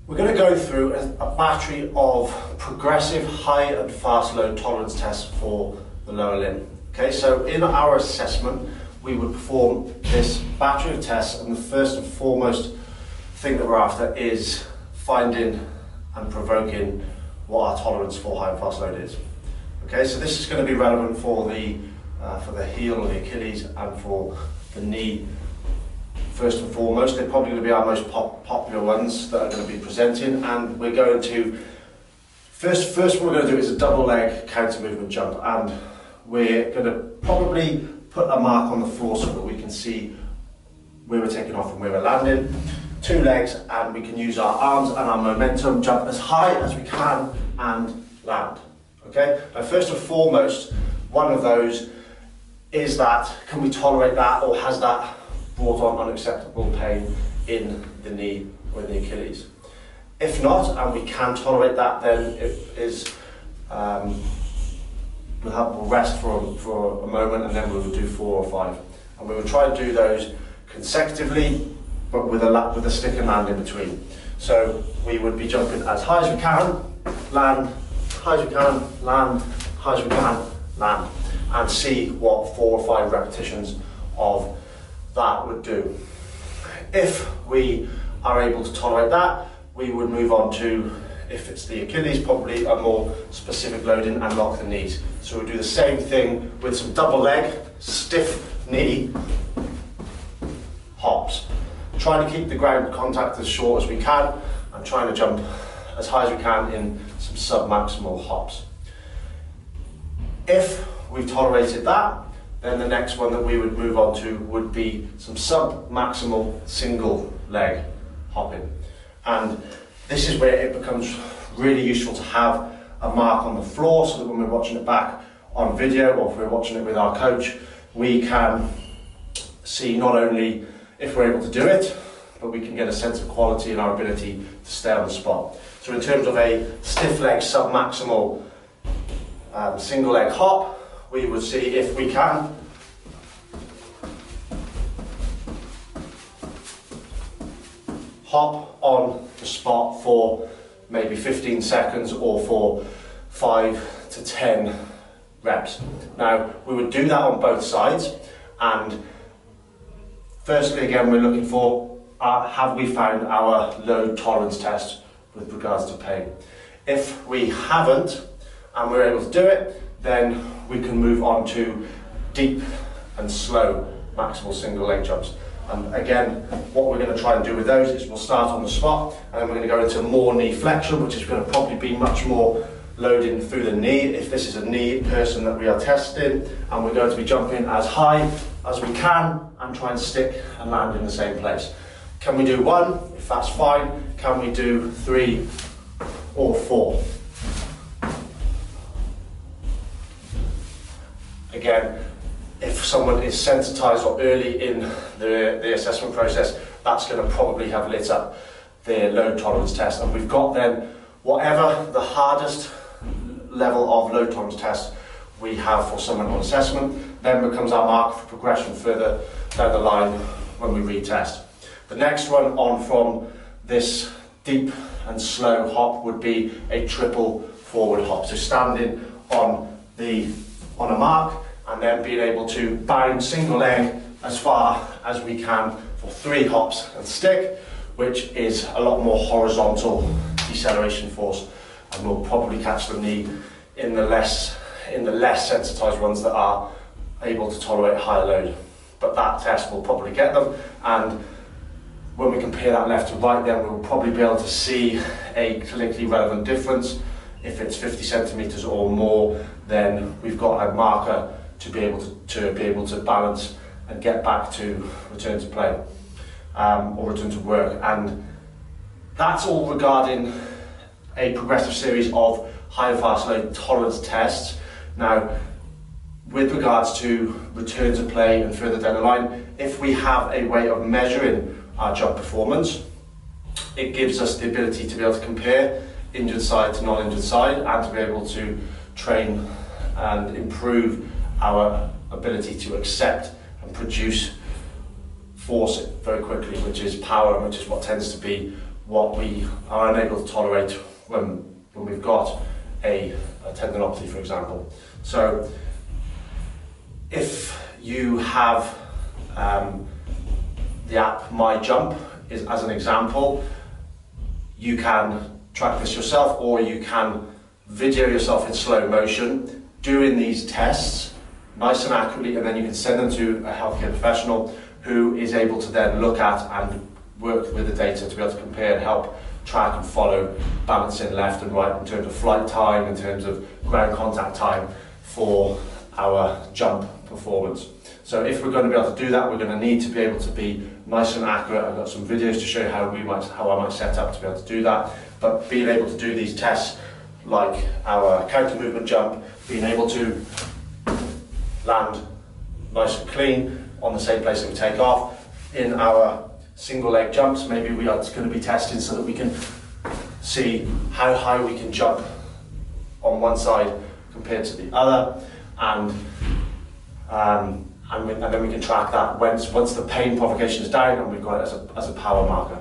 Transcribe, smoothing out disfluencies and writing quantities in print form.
We're going to go through a battery of progressive high and fast load tolerance tests for the lower limb. Okay, so in our assessment, we would perform this battery of tests, and the first and foremost thing that we're after is finding and provoking what our tolerance for high and fast load is. Okay, so this is going to be relevant for the heel or the Achilles and for the knee. First and foremost, they're probably going to be our most popular ones that are going to be presenting, and we're going to first what we're going to do is a double leg counter movement jump, and we're going to probably put a mark on the floor so that we can see where we're taking off and where we're landing. 2 legs, and we can use our arms and our momentum, jump as high as we can and land. Okay, now first and foremost, one of those is that, can we tolerate that, or has that brought on unacceptable pain in the knee or in the Achilles? If not, and we can tolerate that, then it is we'll rest for a moment, and then we will do 4 or 5, and we will try and do those consecutively, but with a stick and land in between. So we would be jumping as high as we can, land, high as we can, land, high as we can, land, and see what 4 or 5 repetitions of that would do. If we are able to tolerate that, we would move on to, if it's the Achilles, probably a more specific loading and lock the knees. So we do the same thing with some double leg, stiff knee hops. Trying to keep the ground contact as short as we can, and trying to jump as high as we can in some sub-maximal hops. If we've tolerated that, then the next one that we would move on to would be some sub-maximal single leg hopping. And this is where it becomes really useful to have a mark on the floor, so that when we're watching it back on video, or if we're watching it with our coach, we can see not only if we're able to do it, but we can get a sense of quality in our ability to stay on the spot. So in terms of a stiff leg sub-maximal single leg hop, we would see if we can hop on the spot for maybe 15 seconds or for 5 to 10 reps. Now, we would do that on both sides, and firstly, again, we're looking for, have we found our load tolerance test with regards to pain? If we haven't, and we're able to do it, then we can move on to deep and slow maximal single leg jumps. And again, what we're going to try and do with those is we'll start on the spot, and then we're going to go into more knee flexion, which is going to probably be much more loading through the knee if this is a knee person that we are testing, and we're going to be jumping as high as we can and try and stick and land in the same place. Can we do 1? If that's fine. Can we do 3 or 4? Again, if someone is sensitized or early in the assessment process, that's going to probably have lit up their load tolerance test, and we've got then whatever the hardest level of load tolerance test we have for someone on assessment, then becomes our mark for progression further down the line when we retest. The next one on from this deep and slow hop would be a triple forward hop. So standing on a mark, and then being able to bound single leg as far as we can for 3 hops and stick, which is a lot more horizontal deceleration force, and we'll probably catch the knee in the less sensitized ones that are able to tolerate higher load. But that test will probably get them, and when we compare that left to right, then we'll probably be able to see a clinically relevant difference. If it's 50 centimeters or more, then we've got a marker to be able to balance and get back to return to play or return to work. And that's all regarding a progressive series of high and fast load tolerance tests. Now, with regards to return to play and further down the line, if we have a way of measuring our jump performance, it gives us the ability to be able to compare injured side to non-injured side, and to be able to train and improve our ability to accept and produce force very quickly, which is power, which is what tends to be what we are unable to tolerate when we've got a tendinopathy, for example. So if you have the app My Jump as an example, you can track this yourself, or you can video yourself in slow motion doing these tests nice and accurately, and then you can send them to a healthcare professional who is able to then look at and work with the data to be able to compare and help track and follow balancing left and right in terms of flight time, in terms of ground contact time for our jump performance. So if we're going to be able to do that, we're going to need to be able to be nice and accurate. I've got some videos to show you how I might set up to be able to do that. But being able to do these tests, like our counter movement jump, being able to land nice and clean on the same place that we take off. In our single leg jumps, maybe we are going to be testing so that we can see how high we can jump on one side compared to the other, and then we can track that once the pain provocation is down, and we've got it as a power marker.